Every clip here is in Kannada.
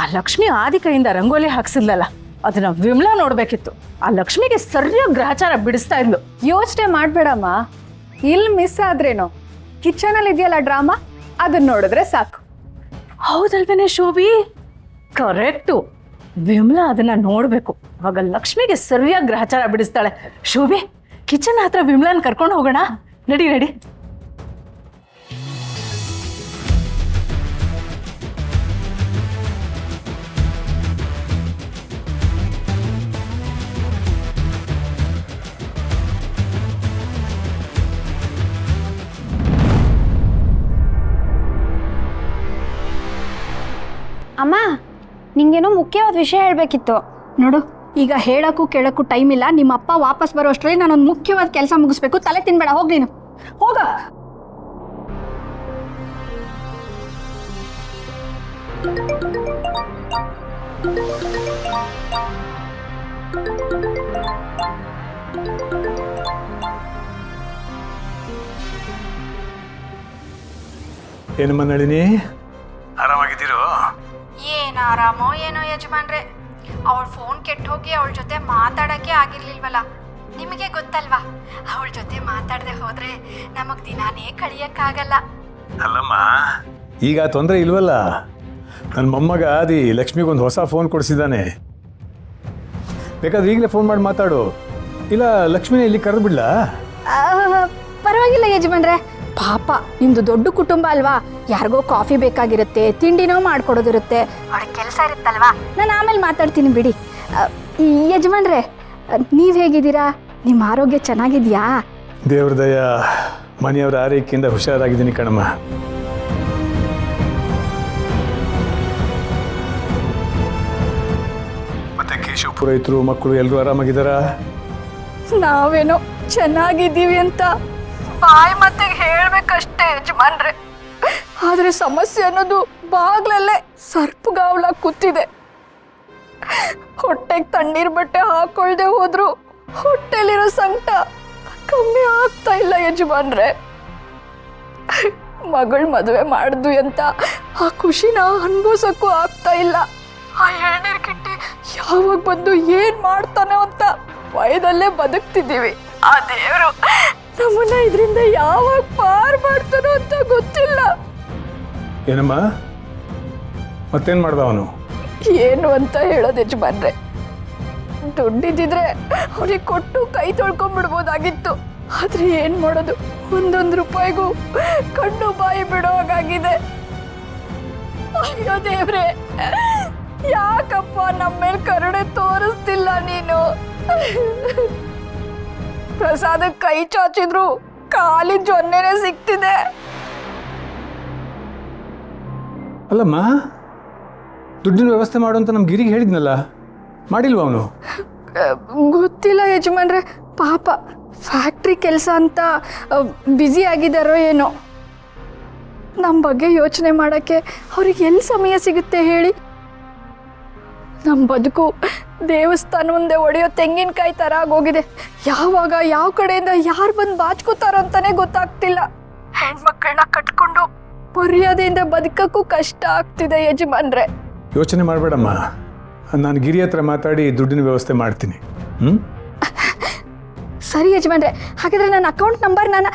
ಆ ಲಕ್ಷ್ಮಿ ಆದಿ ಕೈಯಿಂದ ರಂಗೋಲಿ ಹಾಕ್ಸಿದ್ಲಲ್ಲ, ಅದನ್ನ ವಿಮಲಾ ನೋಡ್ಬೇಕಿತ್ತು. ಆ ಲಕ್ಷ್ಮಿಗೆ ಸರಿಯಾಗಿ ಗ್ರಹಚಾರ ಬಿಡಿಸ್ತಾ ಇದ್ಲು. ಯೋಚನೆ ಮಾಡ್ಬೇಡಮ್ಮ, ಇಲ್ಲಿ ಮಿಸ್ ಆದ್ರೇನೋ ಕಿಚನಲ್ಲಿ ಇದೆಯಲ್ಲ ಡ್ರಾಮಾ, ಅದನ್ನ ನೋಡಿದ್ರೆ ಸಾಕು. ಹೌದಲ್ವೇನೆ ಶೋಭಿ? ಕರೆಕ್ಟು. ವಿಮಲಾ ಅದನ್ನ ನೋಡ್ಬೇಕು, ಆಗ ಲಕ್ಷ್ಮಿಗೆ ಸರಿಯಾಗಿ ಗ್ರಹಚಾರ ಬಿಡಿಸ್ತಾಳೆ. ಶೋಭಿ, ಕಿಚನ್ ಹತ್ರ ವಿಮಲಾನ್ ಕರ್ಕೊಂಡು ಹೋಗೋಣ. ನಡಿ ನಡಿ. ಅಮ್ಮ, ನಿಂಗೇನೋ ಮುಖ್ಯವಾದ ವಿಷಯ ಹೇಳಬೇಕಿತ್ತು. ನೋಡು, ಈಗ ಹೇಳಕ್ಕೂ ಕೇಳಕ್ಕೂ ಟೈಮ್ ಇಲ್ಲ. ನಿಮ್ಮ ಅಪ್ಪ ವಾಪಸ್ ಬರೋ ಅಷ್ಟರಲ್ಲಿ ನಾನೊಂದು ಮುಖ್ಯವಾದ ಕೆಲಸ ಮುಗಿಸ್ಬೇಕು. ತಲೆ ತಿನ್ಬೇಡ, ಹೋಗ್ ನೀನು ಹೋಗ. ಏನಮ್ಮ ನಳಿನಿ, ಆರಾಮಾಗಿದ್ದೀರೋ? ಏನು ಆರಾಮೋ ಏನೋ ಯಜಮಾನ್ರೆ, ಅವಳ ಫೋನ್ ಕೆಟ್ಟು ಹೋಗಿ ಅವಳ ಜೊತೆ ಮಾತಾಡೋಕ್ಕೆ ಆಗಿರ್ಲಿಲ್ವಲ್ಲ. ನಿಮಗೆ ಗೊತ್ತಲ್ವಾ, ಅವಳ ಜೊತೆ ಮಾತಾಡದೆ ಹೋದ್ರೆ ನಮಗೆ ದಿನಾನೇ ಕಳಿಯಕ್ಕಾಗಲ್ಲ. ಅಲ್ಲಮ್ಮ, ಈಗ ತೊಂದರೆ ಇಲ್ವಲ್ಲ? ನನ್ನ ಮೊಮ್ಮಗ ಆದಿ ಲಕ್ಷ್ಮಿಗೊಂದು ಹೊಸ ಫೋನ್ ಕೊಡಿಸಿದ್ದಾನೆ. ಬೇಕಾದ್ರೆ ಈಗಲೇ ಫೋನ್ ಮಾಡಿ ಮಾತಾಡು, ಇಲ್ಲ ಲಕ್ಷ್ಮಿನ ಇಲ್ಲಿ ಕರೆದು ಬಿಡ್ಲಾ? ಪರವಾಗಿಲ್ಲ ಯಜಮಾನ್ರೆ, ಪಾಪ ನಿಮ್ದು ದೊಡ್ಡ ಕುಟುಂಬ ಅಲ್ವಾ, ಯಾರಿಗೋ ಕಾಫಿ ಬೇಕಾಗಿರುತ್ತೆ, ತಿಂಡಿನೋ ಮಾಡ್ಕೊಡೋದಿರುತ್ತೆ, ಅವಳಿಗೆ ಕೆಲಸ ಇರುತ್ತಲ್ವಾ. ನಾನು ಆಮೇಲೆ ಮಾತಾಡ್ತೀನಿ ಬಿಡಿ. ಯಜಮಾನ್ರೆ, ನೀವು ಹೇಗಿದ್ದೀರಾ? ನಿಮ್ಮ ಆರೋಗ್ಯ ಚೆನ್ನಾಗಿದೆಯಾ? ದೇವ್ರ ದಯ, ಮನೆಯವರ ಆರೈಕೆಯಿಂದ ಹುಷಾರಾಗಿದ್ದೀನಿ ಕಣಮ್ಮ. ಮತ್ತೆ ಕೇಶವ ಪುರೋಹಿತರು ಮಕ್ಕಳು ಎಲ್ಲರೂ ಆರಾಮಾಗಿದ್ದಾರಾ? ನಾವೇನೋ ಚೆನ್ನಾಗಿದ್ದೀವಿ ಅಂತ ಬಾಯಿ ಮತ್ತೆ ಹೇಳ್ಬೇಕಷ್ಟೇ ಯಜಮಾನ್ರೆ, ಆದ್ರೆ ಸಮಸ್ಯೆ ಅನ್ನೋದು ಬಾಗ್ಲಲ್ಲೇ ಸರ್ಪಗಾವಲ ಕೂತಿದೆ. ಹೊಟ್ಟೆಗೆ ತಣ್ಣೀರ್ ಬಟ್ಟೆ ಹಾಕೊಳ್ದೆ ಹೋದ್ರು ಹೊಟ್ಟೆಲಿರೋ ಸಂಕಟ ಕಮ್ಮಿ ಆಗ್ತಾ ಇಲ್ಲ ಯಜಮಾನ್ರೆ. ಮಗಳ ಮದುವೆ ಮಾಡಿದ್ವಿ ಅಂತ ಆ ಖುಷಿನ ಅನ್ಭವಿಸಕ್ಕೂ ಆಗ್ತಾ ಇಲ್ಲ. ಆ ಎಳ್ನೀರ್ ಕಿಟ್ಟಿ ಯಾವಾಗ ಬಂದು ಏನ್ ಮಾಡ್ತಾನೋ ಅಂತ ಭಯದಲ್ಲೇ ಬದುಕ್ತಿದ್ದೀವಿ. ಆ ದೇವರು ನಮ್ಮನ್ನ ಇದರಿಂದ ಯಾವಾಗ ಪಾರ್ ಮಾಡ್ತಾನೋ ಅಂತ ಗೊತ್ತಿಲ್ಲ. ಏನಮ್ಮ, ಮತ್ತೇನು ಮಾಡ್ದ ಅವನು? ಏನು ಅಂತ ಹೇಳೋದು ಯಜಮಾನ್ರೆ, ದುಡ್ಡಿದ್ದಿದ್ರೆ ಅವ್ರಿಗೆ ಕೊಟ್ಟು ಕೈ ತೊಳ್ಕೊಂಡ್ಬಿಡ್ಬೋದಾಗಿತ್ತು. ಆದ್ರೆ ಏನ್ ಮಾಡೋದು, ಒಂದೊಂದು ರೂಪಾಯಿಗೂ ಕಣ್ಣು ಬಾಯಿ ಬಿಡೋವಾಗಿದೆ. ಅಯ್ಯೋ ದೇವ್ರೆ, ಯಾಕಪ್ಪ ನಮ್ಮ ಮೇಲೆ ಕರುಣೆ ತೋರಿಸ್ತಿಲ್ಲ ನೀನು? ಪ್ರಸಾದ ಕೈ ಚಾಚಿದ್ರು ಕಾಲಿನ ಜೊನ್ನೆನೆ ಸಿಕ್ತಿದೆ. ಅಲ್ಲಮ್ಮ, ದುಡ್ಡಿನ ವ್ಯವಸ್ಥೆ ಮಾಡು ಅಂತ ನಮ್ಮ ಗಿರಿಗೆ ಹೇಳಿದ್ನಲ್ಲ, ಮಾಡಿಲ್ವ ಅವನು? ಗೊತ್ತಿಲ್ಲ ಯಜಮಾನ್ರೆ, ಪಾಪ ಫ್ಯಾಕ್ಟ್ರಿ ಕೆಲಸ ಅಂತ ಬ್ಯುಸಿ ಆಗಿದ್ದಾರೋ ಏನೋ. ನಮ್ಮ ಬಗ್ಗೆ ಯೋಚನೆ ಮಾಡೋಕ್ಕೆ ಅವ್ರಿಗೆ ಎಲ್ಲಿ ಸಮಯ ಸಿಗುತ್ತೆ ಹೇಳಿ? ನಮ್ಮ ಬದುಕು ದೇವಸ್ಥಾನ ಮುಂದೆ ಒಡೆಯೋ ತೆಂಗಿನಕಾಯಿ ಥರ ಆಗೋಗಿದೆ. ಯಾವಾಗ ಯಾವ ಕಡೆಯಿಂದ ಯಾರು ಬಂದು ಬಾಚ್ಕೋತಾರೋ ಅಂತಾನೆ ಗೊತ್ತಾಗ್ತಿಲ್ಲ. ಹೆಣ್ಮಕ್ಳನ್ನ ಕಟ್ಕೊಂಡು ಮರ್ಯಾದೆಯಿಂದ ಬದುಕಕ್ಕೂ ಕಷ್ಟ ಆಗ್ತಿದೆ ಯಜಮಾನ್ರೆ. ಯೋಚನೆ ಮಾಡಬೇಡಮ್ಮ, ನಾನು ಗಿರಿ ಹತ್ರ ಮಾತಾಡಿ ದುಡ್ಡಿನ ವ್ಯವಸ್ಥೆ ಮಾಡ್ತೀನಿ. ಸರಿ ಯಜಮಾನ್ರೆ, ಹಾಗಾದ್ರೆ ನನ್ನ ಅಕೌಂಟ್ ನಂಬರ್ ನಾನು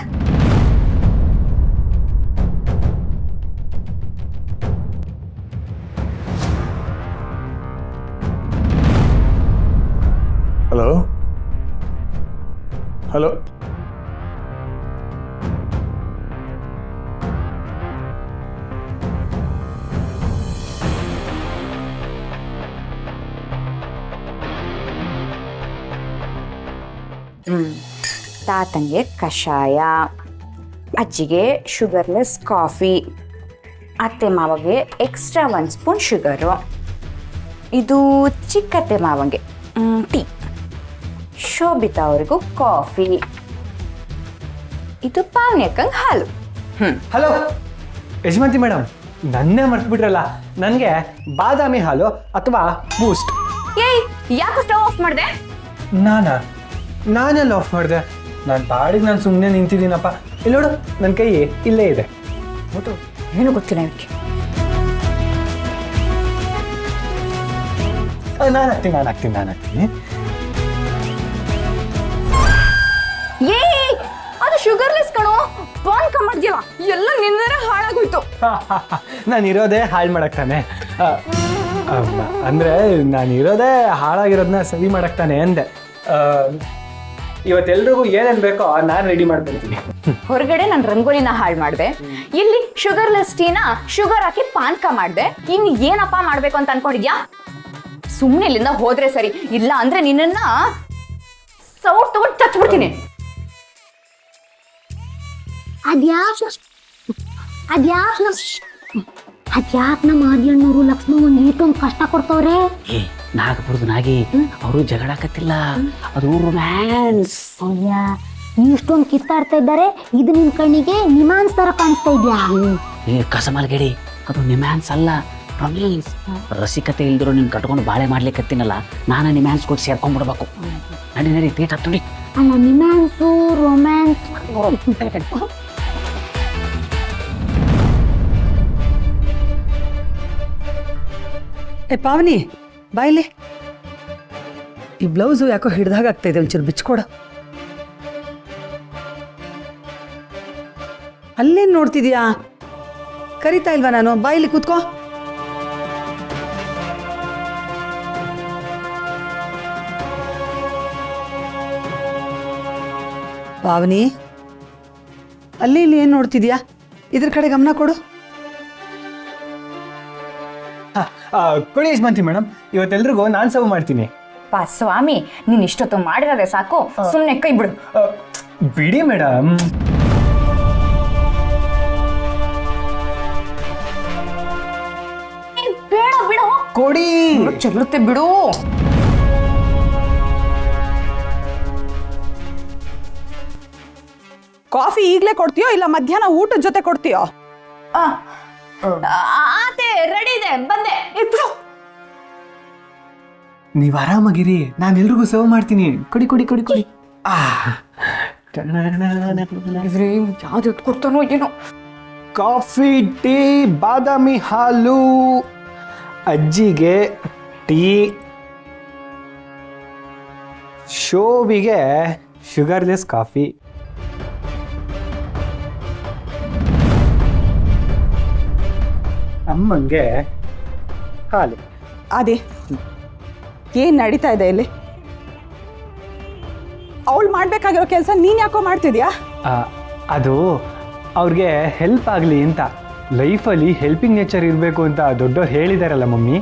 ಹಲೋ ಹಲೋ ತಾತಂಗೆ ಕಷಾಯ, ಅಜ್ಜಿಗೆ ಶುಗರ್ಲೆಸ್ ಕಾಫಿ, ಅತ್ತೆ ಮಾವಗೆ ಎಕ್ಸ್ಟ್ರಾ 1 ಸ್ಪೂನ್ ಶುಗರು, ಇದು ಚಿಕ್ಕತ್ತೆ ಮಾವಂಗೆ ಟೀ, ಶೋಭಿತಾ ಅವರಿಗೂ ಕಾಫಿ, ಇದು ಪಾವನ್ಯಕ್ಕಂಗೆ ಹಾಲು. ಹಲೋ ಯಜಮಾಂತಿ ಮೇಡಮ್, ನನ್ನೇ ಮರ್ತ್ಬಿಟ್ರಲ್ಲ. ನನಗೆ ಬಾದಾಮಿ ಹಾಲು ಅಥವಾ ಬೂಸ್ಟ್. ಏಯ್, ಯಾಕೆ ಸ್ಟವ್ ಆಫ್ ಮಾಡಿದೆ? ನಾನೆಲ್ಲ ಆಫ್ ಮಾಡಿದೆ? ನಾನು ಪಾಡಿಗೆ ನಾನು ಸುಮ್ಮನೆ ನಿಂತಿದ್ದೀನಪ್ಪ. ಇಲ್ಲಿ ನೋಡು, ನನ್ನ ಕೈ ಇಲ್ಲೇ ಇದೆ. ಹೌದು, ಏನು ಗೊತ್ತಿಲ್ಲ ಇದಕ್ಕೆ. ನಾನು ಹಾಕ್ತೀನಿ ಏ ಅದು ಶುಗರ್ಲೆಸ್ ಕಣೋ, ಪಾನ್ಕ ಮಾಡ್ದಿಲ್ಲ, ಎಲ್ಲ ನಿನ್ನೆ ಹಾಳಾಗೋಯ್ತು. ನಾನು ಇರೋದೇ ಹಾಳು ಮಾಡಕ್ತಾನೆ. ಅಂದರೆ ನಾನು ಇರೋದೇ ಹಾಳಾಗಿರೋದನ್ನ ಸರಿ ಮಾಡಕ್ತಾನೆ ಅಂದೆ. ಇವತ್ತೆಲ್ರಿಗೂ ಏನೇನು ಬೇಕೋ ನಾನು ರೆಡಿ ಮಾಡ್ಕೊಳ್ತೀನಿ. ಹೊರಗಡೆ ನಾನು ರಂಗೋಲಿನ ಹಾಳು ಮಾಡಿದೆ, ಇಲ್ಲಿ ಶುಗರ್ಲೆಸ್ ಟೀನ ಶುಗರ್ ಹಾಕಿ ಪಾನ್ಕ ಮಾಡಿದೆ. ಇನ್ನು ಏನಪ್ಪ ಮಾಡ್ಬೇಕು ಅಂತ ಅನ್ಕೊಂಡಿದ್ಯಾ? ಸುಮ್ಮನೆ ಇಲ್ಲಿಂದ ಹೋದ್ರೆ ಸರಿ, ಇಲ್ಲ ಅಂದ್ರೆ ನಿನ್ನನ್ನ ಸೌಟ್ ತಗೊಂಡು ಚಚ್ಬಿಡ್ತೀನಿ. ಅದ್ಯಾಕ್ ನಮ್ಮ ಆದಿಯಣ್ಣವರು ಲಕ್ಷ್ಮವ್ವನ್ ಇಷ್ಟೊಂದು ಕಷ್ಟ ಕೊಡ್ತವ್ರೆ? ಏ ನಾಗಪುರದ ನಾಗಿ ಅವರು ಜಗಳಾಕತ್ತಿಲ್ಲ, ಅದು ರೊಮ್ಯಾನ್ಸ್. ಅಯ್ಯ, ಇಷ್ಟೊಂದು ಕಿತ್ತಾಡ್ತಾ ಇದ್ದಾರೆ, ಇದು ನಿನ್ ಕಣ್ಣಿಗೆ ನಿಮಾನ್ಸ್ ತರ ಕಾಣಿಸ್ತಾ ಇದ್ಯಾ? ಏ ಕಸಮಲ್ಗೇಡಿ, ಅದು ನಿಮ್ಯಾನ್ಸ್ ಅಲ್ಲ, ರೊಮ್ಯಾನ್ಸ್. ರಸಿಕತೆ ಇಲ್ದಿರೋ ನೀನು ಕಟ್ಕೊಂಡು ಬಾಳೆ ಮಾಡ್ಲಿಕ್ಕತ್ತೀನಲ್ಲ, ನಾನು ನಿಮ್ಯಾನ್ಸ್ ಕೊಟ್ಟು ಸೇರ್ಕೊಂಡ್ಬಿಡ್ಬೇಕು. ನಡಿ ತೇಟ್ ಹತ್ತುಡಿ. ಅಲ್ಲ, ನಿಮಾನ್ಸು ರೊಮ್ಯಾನ್ಸ್. ಏ ಪಾವನಿ ಬಾಯ್ಲಿ, ಈ ಬ್ಲೌಸು ಯಾಕೋ ಹಿಡ್ದಾಗ ಆಗ್ತಾಯಿದೆ, ಒಂಚೂರು ಬಿಚ್ಕೊಡ. ಅಲ್ಲೇನು ನೋಡ್ತಿದ್ಯಾ? ಕರಿತಾ ಇಲ್ವಾ ನಾನು? ಬಾಯ್ಲಿ ಕೂತ್ಕೋ. ಪಾವನಿ, ಅಲ್ಲಿ ಇಲ್ಲಿ ಏನು ನೋಡ್ತಿದ್ಯಾ? ಇದ್ರ ಕಡೆ ಗಮನ ಕೊಡು. ಕೊಡಿ ಯಜಮಾನ್ತಿ ಮೇಡಮ್, ಇವತ್ತೆಲ್ರಿಗೂ ನಾನು ಸರ್ವ್ ಮಾಡ್ತೀನಿ. ಪಾ ಸ್ವಾಮಿ, ನೀನ್ ಇಷ್ಟೊತ್ತು ಮಾಡಿರೋದೆ ಸಾಕು, ಸುಮ್ಮನೆ ಕೈ ಬಿಡು. ಬಿಡಿ ಮೇಡಮ್. ಬೇಡ ಬಿಡು, ಕೊಡಿ. ಚೆಲ್ಲುತ್ತೆ ಬಿಡು. ಕಾಫಿ ಈಗಲೇ ಕೊಡ್ತೀಯೋ ಇಲ್ಲ ಮಧ್ಯಾಹ್ನ ಊಟದ ಜೊತೆ ಕೊಡ್ತೀಯೋ? ಆತೆ ರೆಡಿ ಇದೆ, ಬಂದೆ. ಇಬ್ರು ನೀವು ಆರಾಮಾಗಿರಿ, ನಾನು ಎಲ್ರಿಗೂ ಸರ್ವ್ ಮಾಡ್ತೀನಿ. ಕೊಡಿ ಕೊಡಿ ಕೊಡಿ ಕೊಡಿ. ಯಾವ್ದು ಕೊಡ್ತಾನೋ ಏನೋ. ಕಾಫಿ, ಟೀ, ಬಾದಾಮಿ ಹಾಲು, ಅಜ್ಜಿಗೆ ಟೀ, ಶೋಭಿಗೆ ಶುಗರ್ಲೆಸ್ ಕಾಫಿ, ಅಮ್ಮಂಗೆ ಹಾಲು. ಅದೇ ಏನು ನಡೀತಾ ಇದೆ ಇಲ್ಲಿ? ಅವಳು ಮಾಡಬೇಕಾಗಿರೋ ಕೆಲಸ ನೀನು ಯಾಕೋ ಮಾಡ್ತಿದ್ಯಾ? ಅದು ಅವ್ರಿಗೆ ಹೆಲ್ಪ್ ಆಗಲಿ ಅಂತ. ಲೈಫಲ್ಲಿ ಹೆಲ್ಪಿಂಗ್ ನೇಚರ್ ಇರಬೇಕು ಅಂತ ದೊಡ್ಡವ್ರು ಹೇಳಿದಾರಲ್ಲ ಮಮ್ಮಿ.